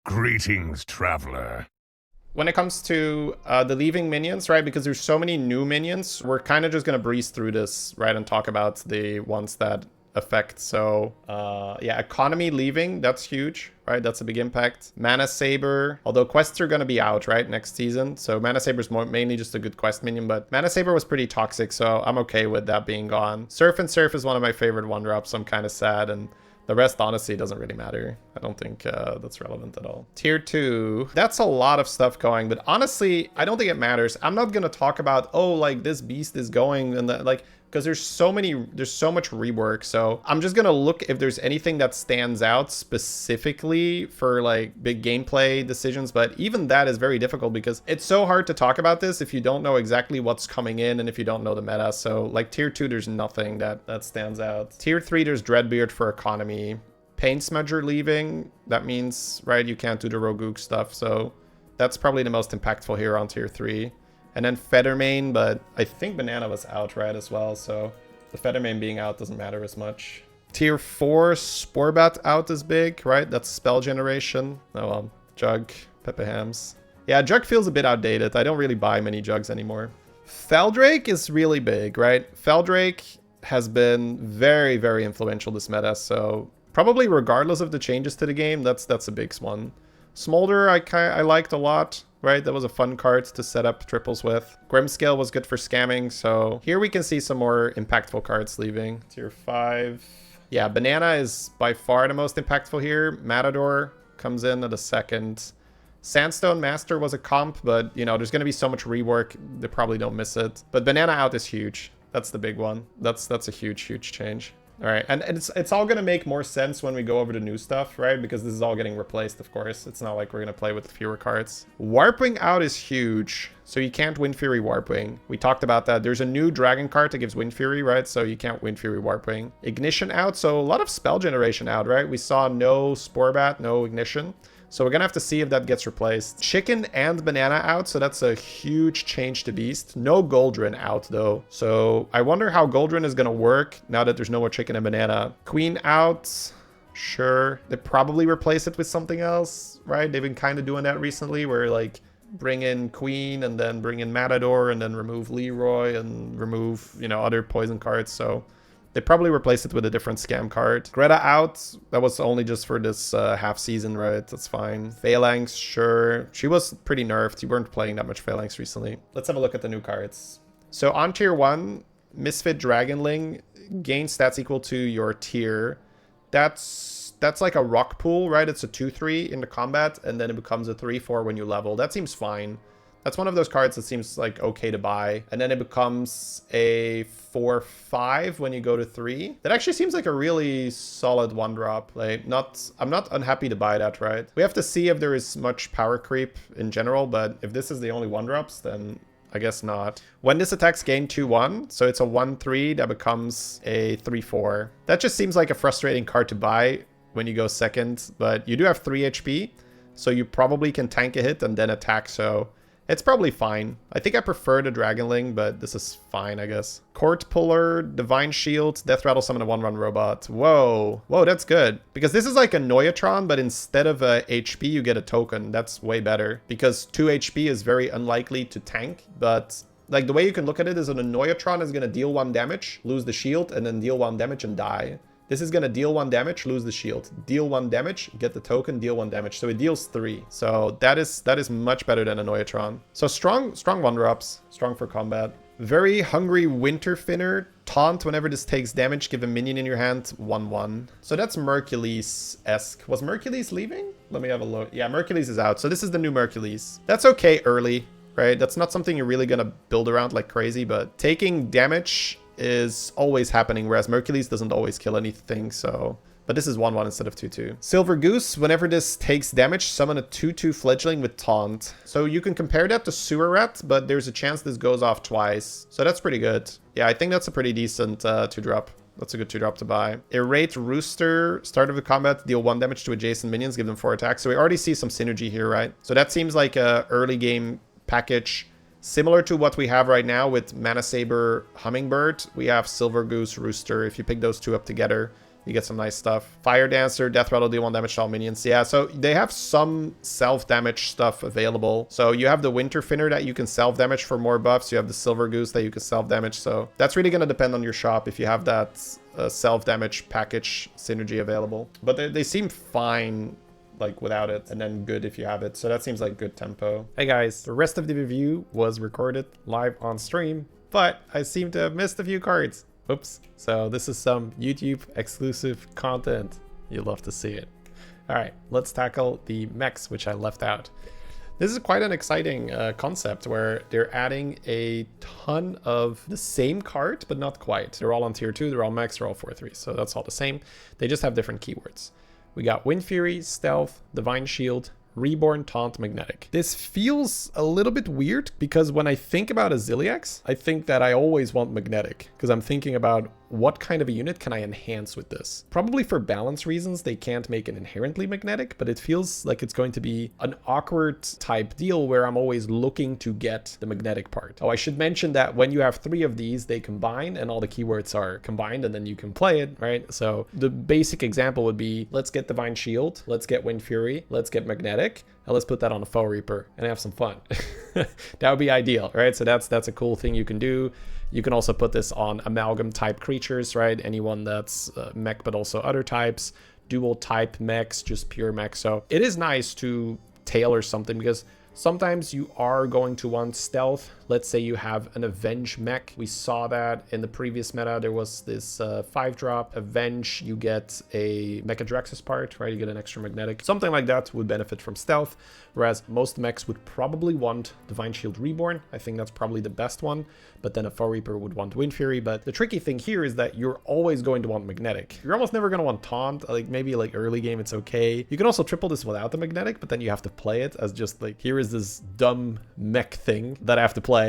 Greetings, traveler. When it comes to the leaving minions, right, because there's so many new minions, we're kind of just going to breeze through this, right, and talk about the ones that affect. So, yeah, economy leaving, that's huge, right? That's a big impact. Mana Saber, although quests are going to be out, right, next season. So Mana Saber is mainly just a good quest minion, but Mana Saber was pretty toxic, so I'm okay with that being gone. Surf and Surf is one of my favorite one-drops, so I'm kind of sad, and the rest, honestly, doesn't really matter. I don't think that's relevant at all. Tier 2. That's a lot of stuff going, but honestly, I don't think it matters. I'm not going to talk about, oh, like, this beast is going, and like, because there's so much rework. So I'm just going to look if there's anything that stands out specifically for, like, big gameplay decisions. But even that is very difficult because it's so hard to talk about this if you don't know exactly what's coming in and if you don't know the meta. So, like, Tier 2, there's nothing that stands out. Tier 3, there's Dreadbeard for economy. Pain Smudger leaving, that means, right, you can't do the Rogook stuff. So that's probably the most impactful here on Tier 3. And then Feathermane, but I think Banana was out, right, as well. So the Feathermane being out doesn't matter as much. Tier 4, Sporebat out is big, right? That's spell generation. Oh, well, Jug, Pepe Hams. Yeah, Jug feels a bit outdated. I don't really buy many Jugs anymore. Feldrake is really big, right? Feldrake has been very, very influential this meta. So probably regardless of the changes to the game, that's a big one. Smolder, I liked a lot. Right, that was a fun card to set up triples with. Grimscale was good for scamming, so here we can see some more impactful cards leaving. Tier 5. Yeah, Banana is by far the most impactful here. Matador comes in at a second. Sandstone Master was a comp, but, you know, there's going to be so much rework, they probably don't miss it. But Banana out is huge. That's the big one. That's a huge, huge change. All right, and it's all going to make more sense when we go over the new stuff, right? Because this is all getting replaced, of course. It's not like we're going to play with fewer cards. Warping out is huge, so you can't Wind Fury Warping. We talked about that. There's a new Dragon card that gives Wind Fury, right? So you can't Wind Fury Warping. Ignition out, so a lot of spell generation out, right? We saw no Sporebat, no Ignition. So we're going to have to see if that gets replaced. Chicken and Banana out, so that's a huge change to Beast. No Goldrin out, though. So I wonder how Goldrin is going to work now that there's no more Chicken and Banana. Queen out. Sure. They probably replace it with something else, right? They've been kind of doing that recently where, like, bring in Queen and then bring in Matador and then remove Leroy and remove, you know, other poison cards. So they probably replaced it with a different scam card. Greta out. That was only just for this half season, right? That's fine. Phalanx, sure. She was pretty nerfed. You weren't playing that much Phalanx recently. Let's have a look at the new cards. So on tier 1, Misfit Dragonling gains stats equal to your tier. That's like a rock pool, right? It's a 2-3 in the combat, and then it becomes a 3-4 when you level. That seems fine. That's one of those cards that seems like okay to buy. And then it becomes a 4-5 when you go to 3. That actually seems like a really solid one drop. Like, I'm not unhappy to buy that, right? We have to see if there is much power creep in general, but if this is the only one drops, then I guess not. When this attacks, gain 2-1. So it's a 1-3 that becomes a 3-4. That just seems like a frustrating card to buy when you go second, but you do have 3 HP. So you probably can tank a hit and then attack, so it's probably fine. I think I prefer the Dragonling, but this is fine, I guess. Court Puller, Divine Shield, Death Rattle Summon a 1-1 robot. Whoa. Whoa, that's good. Because this is like a Noyatron, but instead of a HP, you get a token. That's way better. Because 2 HP is very unlikely to tank, but like the way you can look at it is that a Noyatron is going to deal 1 damage, lose the shield, and then deal 1 damage and die. This is going to deal 1 damage, lose the shield. Deal 1 damage, get the token, deal 1 damage. So it deals 3. So that is much better than a Noyatron. So strong 1-drops. Strong for combat. Very Hungry Winter Finner. Taunt whenever this takes damage. Give a minion in your hand. 1-1. So that's Mercules-esque. Was Mercules leaving? Let me have a look. Yeah, Mercules is out. So this is the new Mercules. That's okay early, right? That's not something you're really going to build around like crazy. But taking damage is always happening, whereas Mercules doesn't always kill anything, so... But this is 1-1 instead of 2-2. Silver Goose, whenever this takes damage, summon a 2-2 Fledgling with Taunt. So you can compare that to Sewer Rat, but there's a chance this goes off twice. So that's pretty good. Yeah, I think that's a pretty decent 2-drop. That's a good 2-drop to buy. Irate Rooster, start of the combat, deal 1 damage to adjacent minions, give them 4 attacks. So we already see some synergy here, right? So that seems like a early game package. Similar to what we have right now with Mana Saber Hummingbird, we have Silver Goose Rooster. If you pick those two up together, You get some nice stuff. Fire Dancer, Death Rattle, do 1 damage to all minions. Yeah, so they have some self-damage stuff available. So you have the Winter Finner that you can self-damage for more buffs. You have the Silver Goose that you can self-damage. So that's really going to depend on your shop if you have that self-damage package synergy available. But they seem fine like without it, and then good if you have it. So that seems like good tempo. Hey guys, the rest of the review was recorded live on stream, but I seem to have missed a few cards. Oops. So this is some YouTube exclusive content. You'll love to see it. All right, let's tackle the mechs, which I left out. This is quite an exciting concept where they're adding a ton of the same card, but not quite. They're all on tier 2, they're all mechs, they're all 4/3, so that's all the same. They just have different keywords. We got Wind Fury, Stealth, Divine Shield, Reborn, Taunt, Magnetic. This feels a little bit weird because when I think about a Zilliax, I think that I always want Magnetic because I'm thinking about what kind of a unit can I enhance with this? Probably for balance reasons, they can't make it inherently magnetic, but it feels like it's going to be an awkward type deal where I'm always looking to get the magnetic part. Oh, I should mention that when you have 3 of these, they combine and all the keywords are combined and then you can play it, right? So the basic example would be, let's get Divine Shield, let's get Wind Fury, let's get Magnetic, and let's put that on a Foe Reaper and have some fun. That would be ideal, right? So that's a cool thing you can do. You can also put this on amalgam type creatures, right? Anyone that's mech, but also other types, dual type mechs, just pure mechs. So it is nice to tailor something because sometimes you are going to want stealth. Let's say you have an Avenge mech. We saw that in the previous meta. There was this 5-drop Avenge. You get a Mechadraxus part, right? You get an extra magnetic. Something like that would benefit from stealth, whereas most mechs would probably want Divine Shield Reborn. I think that's probably the best one, but then a Foe Reaper would want Wind Fury. But the tricky thing here is that you're always going to want magnetic. You're almost never going to want Taunt. Like maybe like early game, it's okay. You can also triple this without the magnetic, but then you have to play it as just like, here is this dumb mech thing that I have to play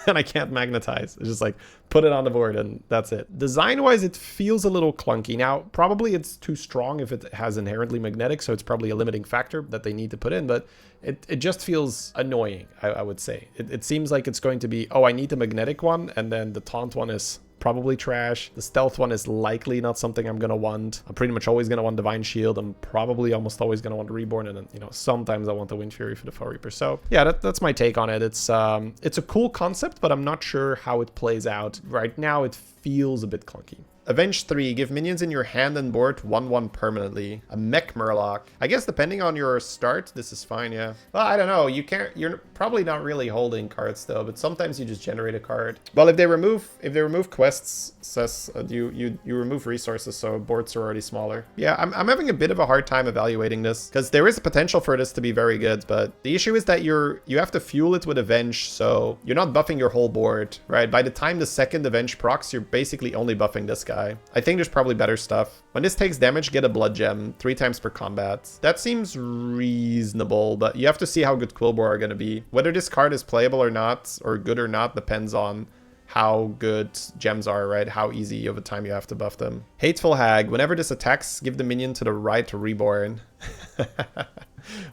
and I can't magnetize. It's just like put it on the board and that's it. Design wise, it feels a little clunky. Now, probably it's too strong if it has inherently magnetic, so it's probably a limiting factor that they need to put in, but it just feels annoying, I would say. It seems like it's going to be, oh, I need the magnetic one, and then the taunt one is probably trash. The stealth one is likely not something I'm gonna want. I'm pretty much always gonna want Divine Shield. I'm probably almost always gonna want Reborn, and then, you know, sometimes I want the Wind Fury for the Foe Reaper. So yeah, that's my take on it. It's a cool concept, but I'm not sure how it plays out. Right now it feels a bit clunky. Avenge 3, give minions in your hand and board 1/1 permanently. A Mech Murloc. I guess depending on your start, this is fine, yeah. Well, I don't know. You're probably not really holding cards though, but sometimes you just generate a card. Well, if they remove quests, says you remove resources, so boards are already smaller. Yeah, I'm having a bit of a hard time evaluating this because there is a potential for this to be very good, but the issue is that you have to fuel it with Avenge, so you're not buffing your whole board, right? By the time the second Avenge procs, you're basically only buffing this guy. I think there's probably better stuff. When this takes damage, get a Blood Gem 3 times per combat. That seems reasonable, but you have to see how good Quilboar are going to be. Whether this card is playable or not, or good or not, depends on how good gems are, right? How easy of a time you have to buff them. Hateful Hag. Whenever this attacks, give the minion to the right to Reborn.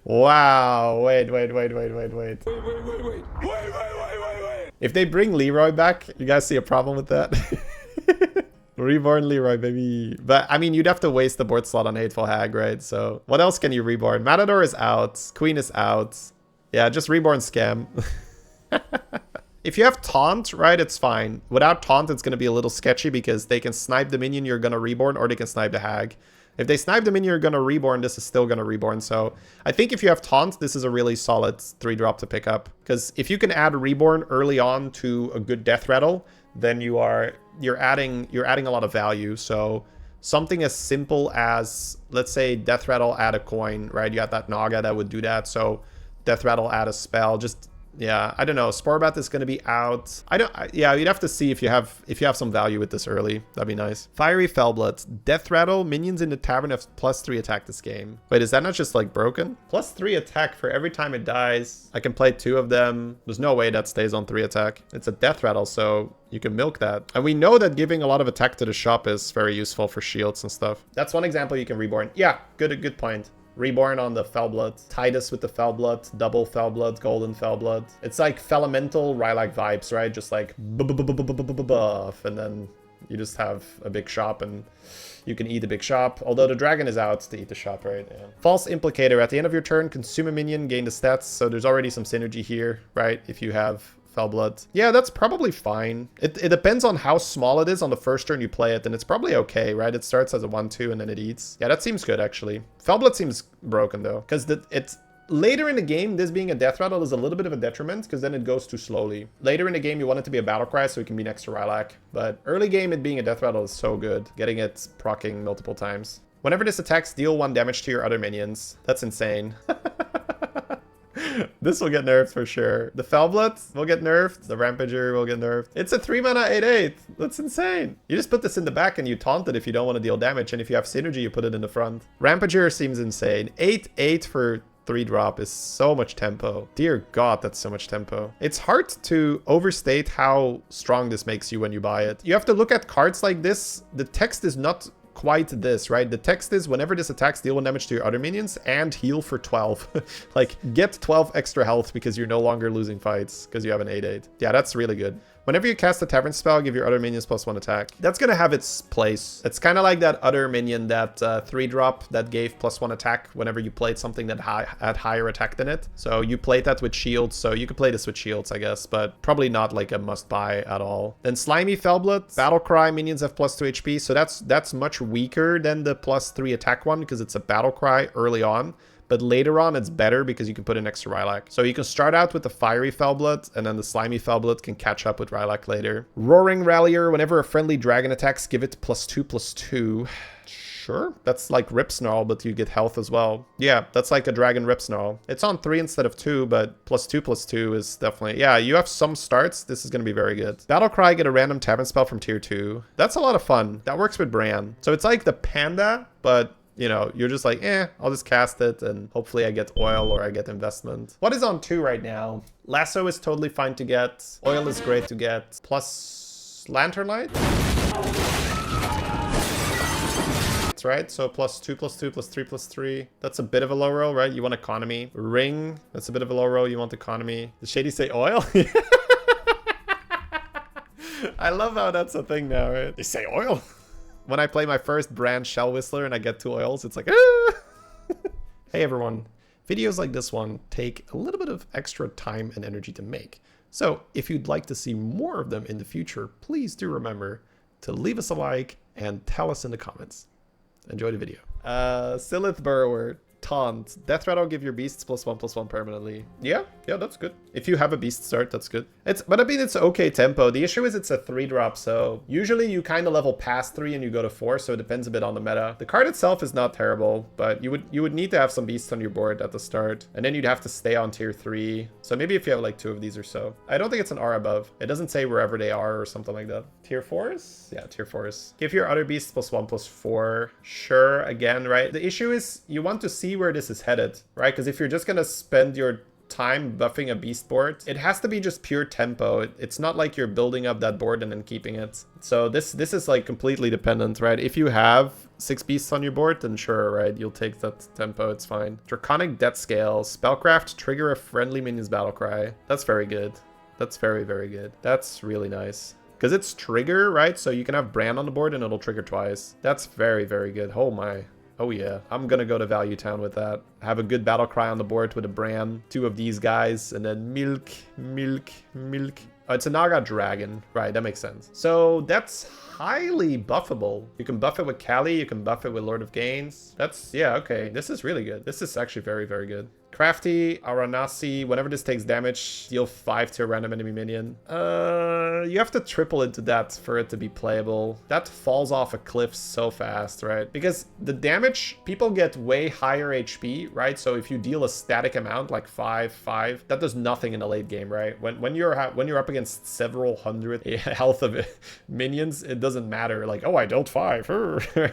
Wow. Wait. If they bring Leroy back, you guys see a problem with that? Reborn Leroy, baby. But I mean, you'd have to waste the board slot on Hateful Hag, right? So what else can you reborn? Matador is out. Queen is out. Yeah, just reborn Scam. If you have Taunt, right, it's fine. Without Taunt, it's going to be a little sketchy because they can snipe the minion you're going to reborn, or they can snipe the Hag. If they snipe the minion you're going to reborn, this is still going to reborn. So I think if you have Taunt, this is a really solid 3-drop to pick up. Because if you can add reborn early on to a good Death Rattle, then you're adding a lot of value. So something as simple as, let's say, Death Rattle, add a coin, right? You got that Naga that would do that. So Death Rattle, add a spell. Just, yeah, I don't know. Sporebat is going to be out. Yeah, you'd have to see if you have some value with this early. That'd be nice. Fiery Fellblood. Death Rattle, minions in the tavern have +3 attack this game. Wait, is that not just like broken? +3 attack for every time it dies. I can play 2 of them. There's no way that stays on 3 attack. It's a Death Rattle, so you can milk that. And we know that giving a lot of attack to the shop is very useful for shields and stuff. That's one example you can reborn. Yeah, good point. Reborn on the Fellblood. Titus with the Fellblood. Double Fellblood. Golden Fellblood. It's like Fellemental Rylak vibes, right? Just like buff. And then You just have a big shop and you can eat a big shop. Although the dragon is out to eat the shop, right? Yeah. False Implicator. At the end of your turn, consume a minion, gain the stats. So there's already some synergy here, right? If you have Fellblood. Yeah, that's probably fine. It depends on how small it is on the first turn you play it, and it's probably okay, right? It starts as a 1-2 and then it eats. Yeah, that seems good, actually. Fellblood seems broken, though, because it's... Later in the game, this being a death rattle is a little bit of a detriment because then it goes too slowly. Later in the game, you want it to be a battle cry so it can be next to Rylak. But early game, it being a death rattle is so good. Getting it proccing multiple times. Whenever this attacks, deal 1 damage to your other minions. That's insane. This will get nerfed for sure. The Fellblood will get nerfed. The Rampager will get nerfed. It's a 3-mana 8/8. That's insane. You just put this in the back and you taunt it if you don't want to deal damage. And if you have synergy, you put it in the front. Rampager seems insane. 8/8 for 3-drop is so much tempo. Dear God, that's so much tempo. It's hard to overstate how strong this makes you when you buy it. You have to look at cards like this. The text is not quite this, right? The text is whenever this attacks, deal 1 damage to your other minions and heal for 12. Like, get 12 extra health because you're no longer losing fights because you have an 8/8. Yeah, that's really good. Whenever you cast a Tavern spell, give your other minions +1 attack. That's gonna have its place. It's kind of like that other minion, that 3-drop that gave +1 attack whenever you played something that had higher attack than it. So you played that with shields, so you could play this with shields, I guess, but probably not like a must-buy at all. Then Slimy Fellblood, Battle Cry, minions have +2 HP, so that's much weaker than the +3 attack one because it's a Battle Cry early on. But later on, it's better because you can put in extra Rylak. So you can start out with the Fiery Fellblood, and then the Slimy Fellblood can catch up with Rylak later. Roaring Rallier, whenever a friendly dragon attacks, give it +2/+2. Sure. That's like Rip Snarl, but you get health as well. Yeah, that's like a Dragon Rip Snarl. It's on 3 instead of 2, but +2/+2 is definitely... Yeah, you have some starts. This is going to be very good. Battle Cry, get a random Tavern spell from tier 2. That's a lot of fun. That works with Bran. So it's like the Panda, but... You know, you're just like, I'll just cast it and hopefully I get oil or I get investment. What is on 2 right now? Lasso is totally fine to get. Oil is great to get. Plus Lantern Light. That's right. So +2/+2, +3/+3. That's a bit of a low roll, right? You want economy. Ring. That's a bit of a low roll. You want economy. Did Shady say oil? I love how that's a thing now, right? They say oil. When I play my first brand Shell Whistler and I get 2 oils, it's like, ah! Hey everyone, videos like this one take a little bit of extra time and energy to make. So if you'd like to see more of them in the future, please do remember to leave us a like and tell us in the comments. Enjoy the video. Silith Burrower. Taunt. Death Rattle, give your beasts +1/+1 permanently. Yeah, that's good. If you have a beast start, that's good. But I mean, it's okay tempo. The issue is it's a 3-drop, so usually you kind of level past 3 and you go to 4, so it depends a bit on the meta. The card itself is not terrible, but you would need to have some beasts on your board at the start, and then you'd have to stay on tier 3. So maybe if you have like 2 of these or so. I don't think it's an R above. It doesn't say wherever they are or something like that. Tier 4s? Yeah, tier 4s. Give your other beasts +1/+4. Sure, again, right? The issue is you want to see where this is headed, right? Because if you're just gonna spend your time buffing a beast board, it has to be just pure tempo. It's not like you're building up that board and then keeping it. So this is like completely dependent, right? If you have 6 beasts on your board, then sure, right? You'll take that tempo, it's fine. Draconic Death Scale. Spellcraft, trigger a friendly minion's battle cry. That's very good. That's very, very good. That's really nice. Because it's trigger, right? So you can have Bran on the board and it'll trigger twice. That's very, very good. Oh my. Oh yeah, I'm gonna go to Value Town with that. Have a good battle cry on the board with a Bran, 2 of these guys, and then milk. Oh, it's a Naga Dragon. Right, that makes sense. So that's highly buffable. You can buff it with Kali, you can buff it with Lord of Gains. That's, yeah, okay. This is really good. This is actually very, very good. Crafty, Aranasi, whenever this takes damage, deal 5 to a random enemy minion. You have to triple into that for it to be playable. That falls off a cliff so fast, right? Because the damage, people get way higher HP, right? So if you deal a static amount, like 5, that does nothing in the late game, right? When you're up against several hundred health of minions, it doesn't matter. Like, oh, I dealt 5.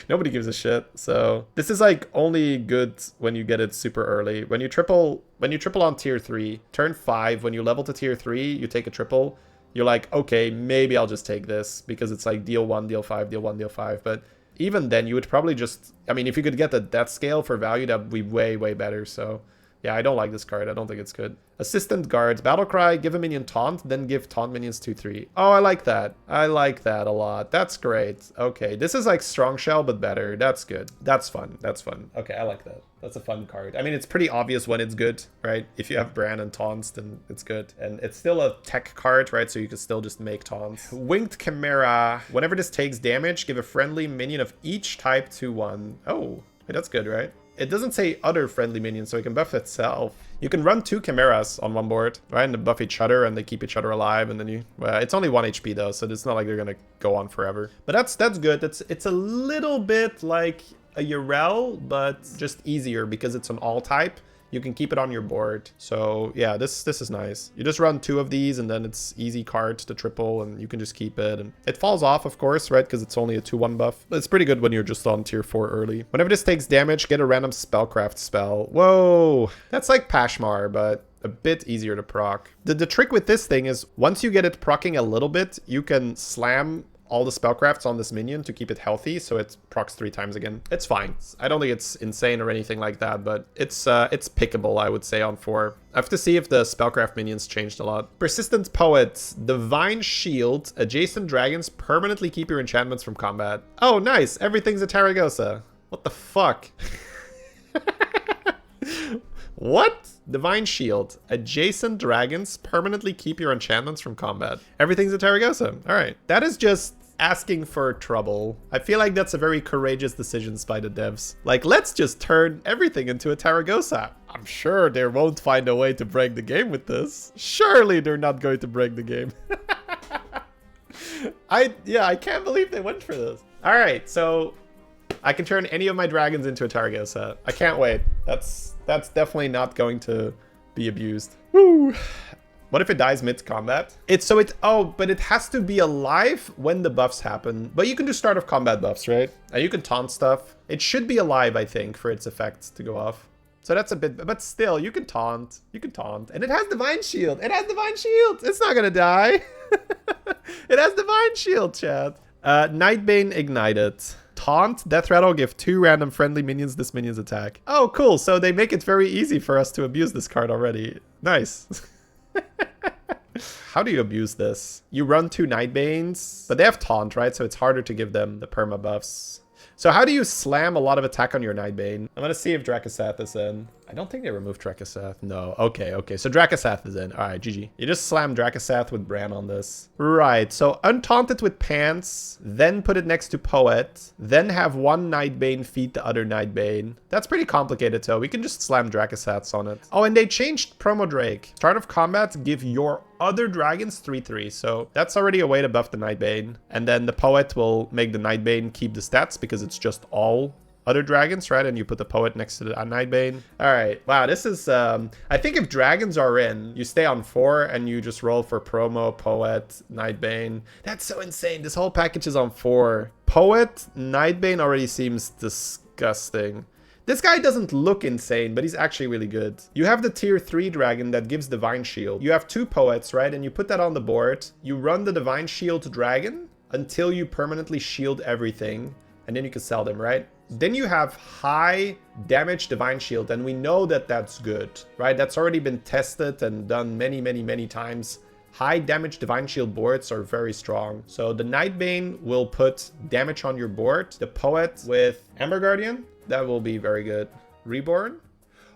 Nobody gives a shit. So this is like only good when you get it super early. When you triple on tier 3, turn 5, when you level to tier 3, you take a triple. You're like, okay, maybe I'll just take this because it's like deal 1, deal 5, deal 1, deal 5. But even then, you would probably just, I mean, if you could get the death scale for value, that would be way, way better. So Yeah, I don't like this card. I don't think it's good. Assistant Guards. Battlecry, give a minion taunt, then give taunt minions 2/3. Oh, I like that. I like that a lot. That's great. Okay, this is like Strong Shell, but better. That's good. That's fun. That's fun. Okay, I like that. That's a fun card. I mean, it's pretty obvious when it's good, right? If you have Bran and taunts, then it's good. And it's still a tech card, right? So you can still just make taunts. Winged Chimera. Whenever this takes damage, give a friendly minion of each type to one. Oh, hey, that's good, right? It doesn't say other friendly minions, so it can buff itself. You can run 2 Chimeras on one board, right? And they buff each other and they keep each other alive. And then you, well, it's only 1 HP though, so it's not like they're gonna go on forever. But that's good. It's a little bit like a Urel, but just easier because it's an all type. You can keep it on your board. So yeah, this is nice. You just run 2 of these and then it's easy cards to triple and you can just keep it. And it falls off, of course, right? Because it's only a 2/1 buff. But it's pretty good when you're just on tier 4 early. Whenever this takes damage, get a random spellcraft spell. Whoa, that's like Pashmar, but a bit easier to proc. The trick with this thing is once you get it procking a little bit, you can slam all the spellcrafts on this minion to keep it healthy, so it procs 3 times again. It's fine. I don't think it's insane or anything like that, but it's pickable, I would say, on 4. I have to see if the spellcraft minions changed a lot. Persistent Poet. Divine Shield. Adjacent dragons permanently keep your enchantments from combat. Oh, nice. Everything's a Taragosa. What the fuck? What? Divine Shield. Adjacent dragons permanently keep your enchantments from combat. Everything's a Taragosa. All right. That is just asking for trouble. I feel like that's a very courageous decision by the devs. Like, let's just turn everything into a Taragosa. I'm sure they won't find a way to break the game with this. Surely they're not going to break the game. I can't believe they went for this. All right, so I can turn any of my dragons into a Taragosa. I can't wait. That's definitely not going to be abused. Woo. What if it dies mid-combat? But it has to be alive when the buffs happen. But you can do start of combat buffs, right? And you can taunt stuff. It should be alive, I think, for its effects to go off. So that's a bit, but still, you can taunt. You can taunt. And it has Divine Shield. It has Divine Shield. It's not gonna die. It has Divine Shield, chat. Nightbane Ignited. Taunt, Death Rattle, give 2 random friendly minions this minion's attack. Oh, cool. So they make it very easy for us to abuse this card already. Nice. How do you abuse this? You run 2 Nightbanes, but they have Taunt, right? So it's harder to give them the perma buffs. So how do you slam a lot of attack on your Nightbane? I'm gonna see if Drakaseth is in. I don't think they removed Drakaseth. No. Okay. So Drakaseth is in. All right, GG. You just slam Drakaseth with Bran on this. Right. So untaunt it with Pants, then put it next to Poet, then have 1 Nightbane feed the other Nightbane. That's pretty complicated, so we can just slam Drakaseths on it. Oh, and they changed Promo Drake. Start of combat, give your other dragons 3/3. So that's already a way to buff the Nightbane. And then the Poet will make the Nightbane keep the stats because it's just all other dragons, right? And you put the Poet next to the Nightbane. All right. Wow, this is... I think if dragons are in, you stay on 4 and you just roll for Promo, Poet, Nightbane. That's so insane. This whole package is on 4. Poet, Nightbane already seems disgusting. This guy doesn't look insane, but he's actually really good. You have the tier 3 dragon that gives Divine Shield. You have 2 Poets, right? And you put that on the board. You run the Divine Shield dragon until you permanently shield everything. And then you can sell them, right? Then you have high damage Divine Shield, and we know that that's good, right? That's already been tested and done many times. High damage Divine Shield boards are very strong. So the Nightbane will put damage on your board. The Poet with Amber Guardian, that will be very good. Reborn.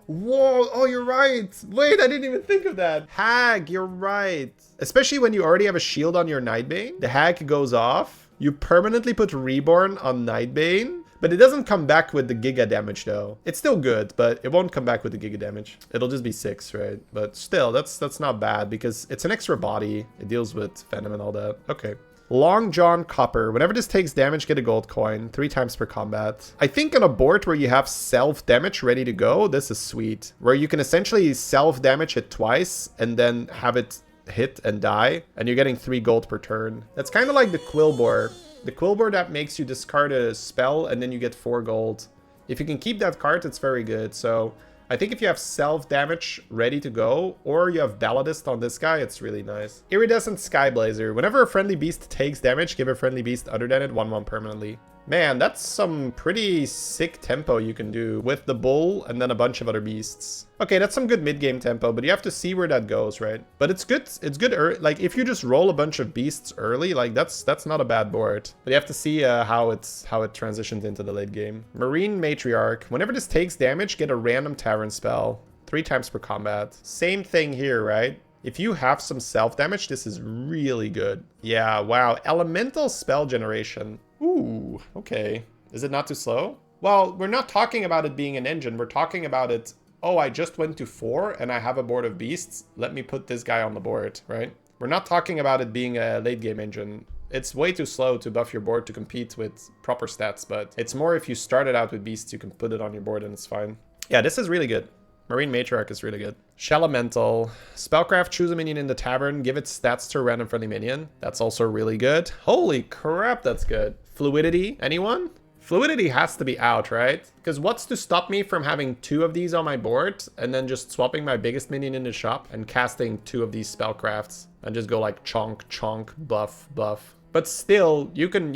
Whoa, oh, you're right. Wait, I didn't even think of that. Hag, you're right. Especially when you already have a shield on your Nightbane. The Hag goes off. You permanently put Reborn on Nightbane. But it doesn't come back with the Giga damage though. It's still good, but it won't come back with the Giga damage. It'll just be 6, right? But still, that's not bad because it's an extra body. It deals with Venom and all that. Okay. Long John Copper. Whenever this takes damage, get a gold coin 3 times per combat. I think on a board where you have self-damage ready to go, this is sweet. Where you can essentially self-damage it twice and then have it hit and die. And you're getting 3 gold per turn. That's kind of like the Quillbore. The Quillbore that makes you discard a spell and then you get 4 gold. If you can keep that card, it's very good. So I think if you have self-damage ready to go, or you have Balladist on this guy, it's really nice. Iridescent Skyblazer. Whenever a friendly beast takes damage, give a friendly beast other than it 1/1 permanently. Man, that's some pretty sick tempo you can do with the bull and then a bunch of other beasts. Okay, that's some good mid-game tempo, but you have to see where that goes, right? But it's good. It's good. Like, if you just roll a bunch of beasts early, like, that's not a bad board. But you have to see how it transitions into the late game. Marine Matriarch. Whenever this takes damage, get a random tavern spell 3 times per combat. Same thing here, right? If you have some self-damage, this is really good. Yeah, wow. Elemental spell generation. Ooh, okay. Is it not too slow? Well, we're not talking about it being an engine. We're talking about it, oh, I just went to 4 and I have a board of beasts. Let me put this guy on the board, right? We're not talking about it being a late game engine. It's way too slow to buff your board to compete with proper stats, but it's more if you started out with beasts, you can put it on your board and it's fine. Yeah, this is really good. Marine Matriarch is really good. Shelemental. Spellcraft, choose a minion in the tavern, give its stats to a random friendly minion. That's also really good. Holy crap, that's good. Fluidity, anyone? Fluidity has to be out, right? Because what's to stop me from having 2 of these on my board and then just swapping my biggest minion in the shop and casting 2 of these spellcrafts and just go like chonk, chonk, buff, buff. But still, you can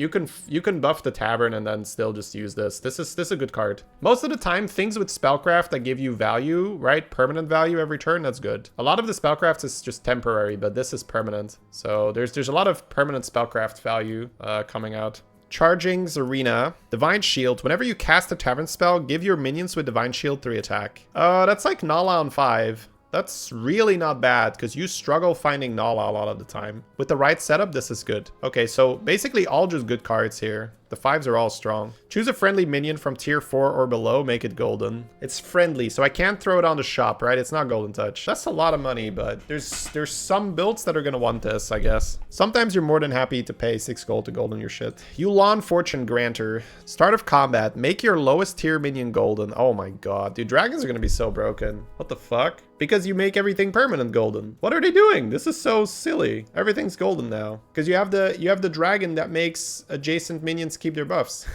buff the tavern and then still just use this. This is a good card. Most of the time, things with spellcraft that give you value, right? Permanent value every turn, that's good. A lot of the spellcrafts is just temporary, but this is permanent. So there's a lot of permanent spellcraft value coming out. Charging Arena. Divine Shield. Whenever you cast a tavern spell, give your minions with Divine Shield 3 attack. That's like Nala on 5. That's really not bad, because you struggle finding Nala a lot of the time. With the right setup, this is good. Okay, so basically all just good cards here. The 5s are all strong. Choose a friendly minion from tier 4 or below, make it golden. It's friendly, so I can't throw it on the shop, right? It's not golden touch. That's a lot of money, but there's some builds that are gonna want this, I guess. Sometimes you're more than happy to pay 6 gold to golden your shit. Yu'lon Fortune Granter. Start of combat, make your lowest tier minion golden. Oh my god, dude, dragons are gonna be so broken. What the fuck? Because you make everything permanent golden. What are they doing? This is so silly. Everything's golden now. Because you have the dragon that makes adjacent minions keep their buffs.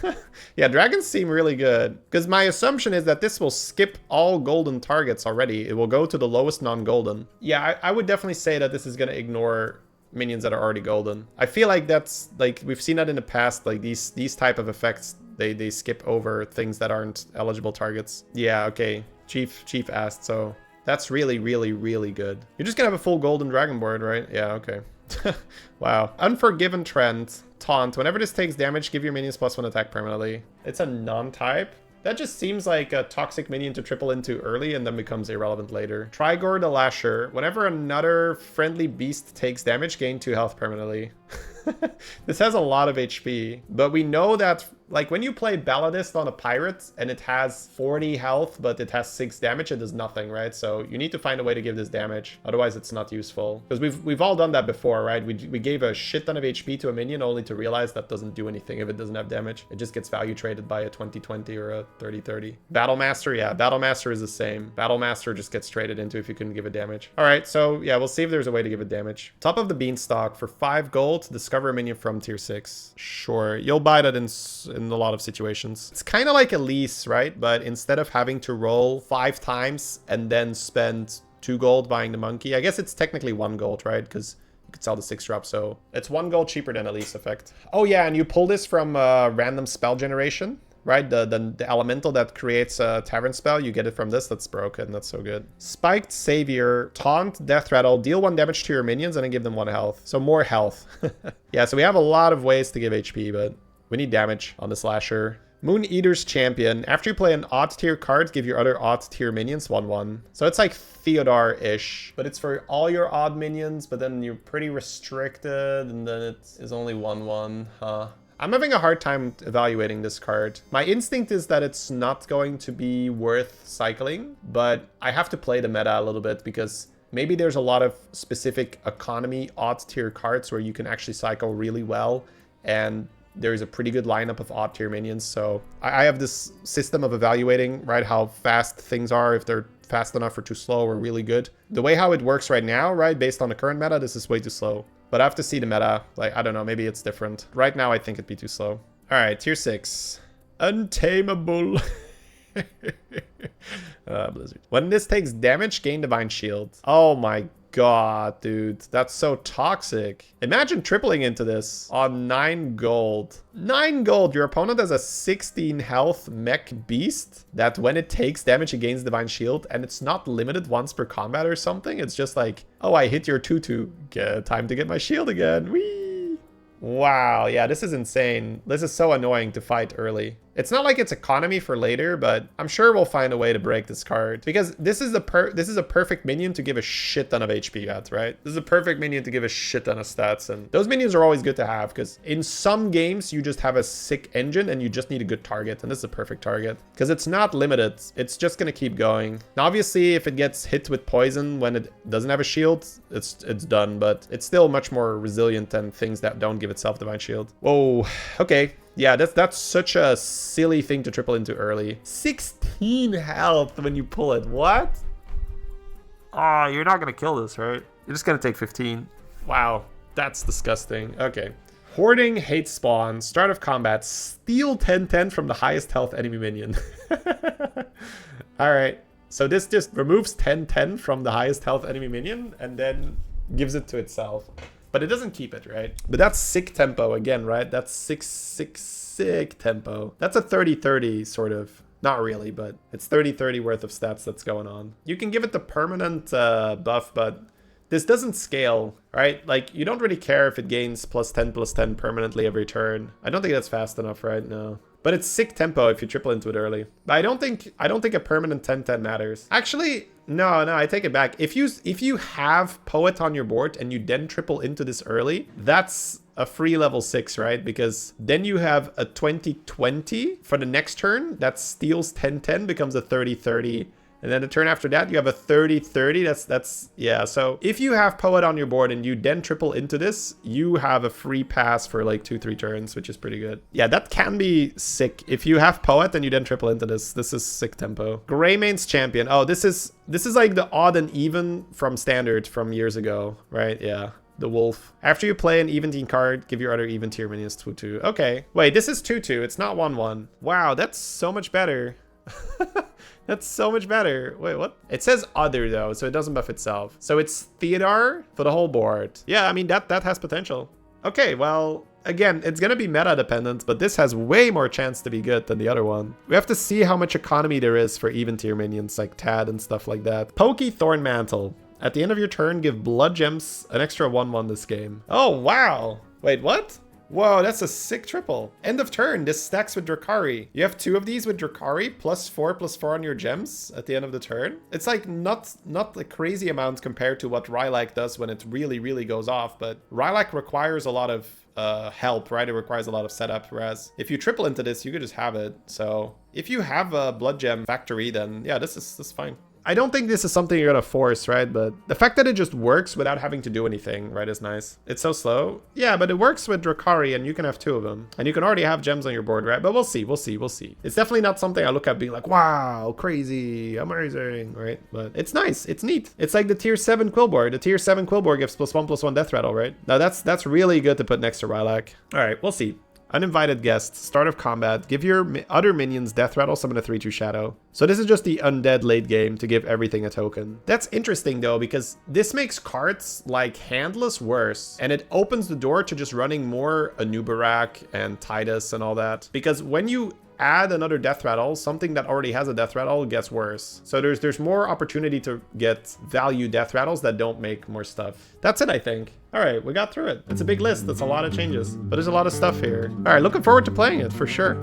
Yeah, dragons seem really good. Because my assumption is that this will skip all golden targets already. It will go to the lowest non-golden. Yeah, I would definitely say that this is going to ignore minions that are already golden. I feel like that's, like, we've seen that in the past, like these type of effects, they skip over things that aren't eligible targets. Yeah, okay. Chief asked, so that's really, really, really good. You're just gonna have a full golden dragon board, right? Yeah, okay. Wow. Unforgiven Trend. Taunt. Whenever this takes damage, give your minions +1 attack permanently. It's a non-type. That just seems like a toxic minion to triple into early and then becomes irrelevant later. Trigor the Lasher. Whenever another friendly beast takes damage, gain 2 health permanently. This has a lot of HP, but we know that, like, when you play Balladist on a pirate and it has 40 health but it has 6 damage, it does nothing, right? So you need to find a way to give this damage, otherwise it's not useful. Because we've all done that before, right? We gave a shit ton of HP to a minion only to realize that doesn't do anything if it doesn't have damage. It just gets value traded by a 20/20 or a 30/30. Battlemaster, yeah, Battlemaster is the same. Battlemaster just gets traded into if you couldn't give it damage. All right, so yeah, we'll see if there's a way to give it damage. Top of the Beanstalk. For 5 gold, discover a minion from tier 6. Sure, you'll buy that in a lot of situations. It's kind of like Elise, right? But instead of having to roll 5 times and then spend 2 gold buying the monkey, I guess it's technically 1 gold, right? Because you could sell the 6 drop, so it's 1 gold cheaper than Elise effect. Oh yeah, and you pull this from random spell generation, right? The elemental that creates a tavern spell, you get it from this. That's broken. That's so good. Spiked Savior. Taunt, Death Rattle. Deal 1 damage to your minions and then give them 1 health. So more health. Yeah, so we have a lot of ways to give HP, but we need damage on the Slasher. Moon Eater's Champion. After you play an odd tier card, give your other odd tier minions 1/1. So it's like Theodore-ish, but it's for all your odd minions, but then you're pretty restricted, and then it is only 1/1, huh? I'm having a hard time evaluating this card. My instinct is that it's not going to be worth cycling, but I have to play the meta a little bit because maybe there's a lot of specific economy odd tier cards where you can actually cycle really well, and there's a pretty good lineup of odd tier minions. So I have this system of evaluating, right, how fast things are, if they're fast enough or too slow or really good. The way how it works right now, right, based on the current meta, this is way too slow. But I have to see the meta. Like, I don't know, maybe it's different. Right now, I think it'd be too slow. All right, tier 6. Untamable. Blizzard. When this takes damage, gain Divine Shield. Oh my god, dude. That's so toxic. Imagine tripling into this on 9 gold. 9 gold. Your opponent has a 16 health mech beast that when it takes damage, it gains divine shield. And it's not limited once per combat or something. It's just like, oh, I hit your 2/2. Time to get my shield again. Whee! Wow, yeah, this is insane. This is so annoying to fight early. It's not like it's economy for later, but I'm sure we'll find a way to break this card. Because this is a perfect minion to give a shit ton of HP at, right? This is a perfect minion to give a shit ton of stats. And those minions are always good to have, because in some games, you just have a sick engine and you just need a good target. And this is a perfect target. Because it's not limited. It's just going to keep going. Now, obviously, if it gets hit with poison when it doesn't have a shield, it's done. But it's still much more resilient than things that don't give itself divine shield. Whoa, okay. Yeah, that's such a silly thing to triple into early. 16 health when you pull it. What? Ah, you're not gonna kill this, right? You're just gonna take 15. Wow, that's disgusting. Okay. Hoarding hate spawn. Start of combat. Steal 10/10 from the highest health enemy minion. All right. So this just removes 10/10 from the highest health enemy minion and then gives it to itself. But it doesn't keep it, right? But that's sick tempo again, right? That's sick tempo. That's a 30-30 sort of. Not really, but it's 30-30 worth of stats that's going on. You can give it the permanent buff, but this doesn't scale, right? Like, you don't really care if it gains +10/+10 permanently every turn. I don't think that's fast enough, right? No. But it's sick tempo if you triple into it early. But I don't think a permanent 10/10 matters. Actually, no, I take it back. If you have Poet on your board and you then triple into this early, that's a free level 6, right? Because then you have a 20/20 for the next turn that steals 10/10, becomes a 30/30. And then the turn after that, you have a 30/30. Yeah. So if you have Poet on your board and you then triple into this, you have a free pass for like 2-3 turns, which is pretty good. Yeah, that can be sick. If you have Poet and you then triple into this, this is sick tempo. Greymane's champion. Oh, this is like the odd and even from standard from years ago, right? Yeah. The wolf. After you play an even team card, give your other even tier minions 2/2. Okay. Wait, this is 2/2. It's not 1/1. Wow, that's so much better. That's so much better. Wait, what? It says other though, so it doesn't buff itself. So it's Theodar for the whole board. Yeah, I mean, that has potential. Okay, well, again, it's gonna be meta dependent, but this has way more chance to be good than the other one. We have to see how much economy there is for even tier minions like Tad and stuff like that. Pokey Thorn Mantle. At the end of your turn, give blood gems an extra 1/1 this game. Oh, wow. Wait, what? Whoa, that's a sick triple. End of turn, this stacks with Drukhari. You have 2 of these with Drukhari, +4/+4 on your gems at the end of the turn. It's like not a crazy amount compared to what Rylak does when it really goes off, but Rylak requires a lot of help, right? It requires a lot of setup, whereas if you triple into this, you could just have it. So if you have a blood gem factory, then yeah, this is fine. I don't think this is something you're gonna force, right? But the fact that it just works without having to do anything, right, is nice. It's so slow. Yeah, but it works with Drukhari and you can have 2 of them. And you can already have gems on your board, right? But we'll see. It's definitely not something I look at being like, wow, crazy, amazing, right? But it's nice. It's neat. It's like the tier 7 Quillboard. The tier 7 Quillboard gives +1/+1 death rattle, right? Now that's really good to put next to Rylak. All right, we'll see. Uninvited guest, start of combat, give your other minions death rattle, summon a 3/2 shadow. So this is just the undead late game to give everything a token. That's interesting though, because this makes cards like Handless worse, and it opens the door to just running more Anubarak and Tidus and all that. Because when you add another death rattle, something that already has a death rattle gets worse. So there's more opportunity to get value death rattles that don't make more stuff. That's it, I think. All right, we got through it. It's a big list. That's a lot of changes, but there's a lot of stuff here. All right, looking forward to playing it for sure.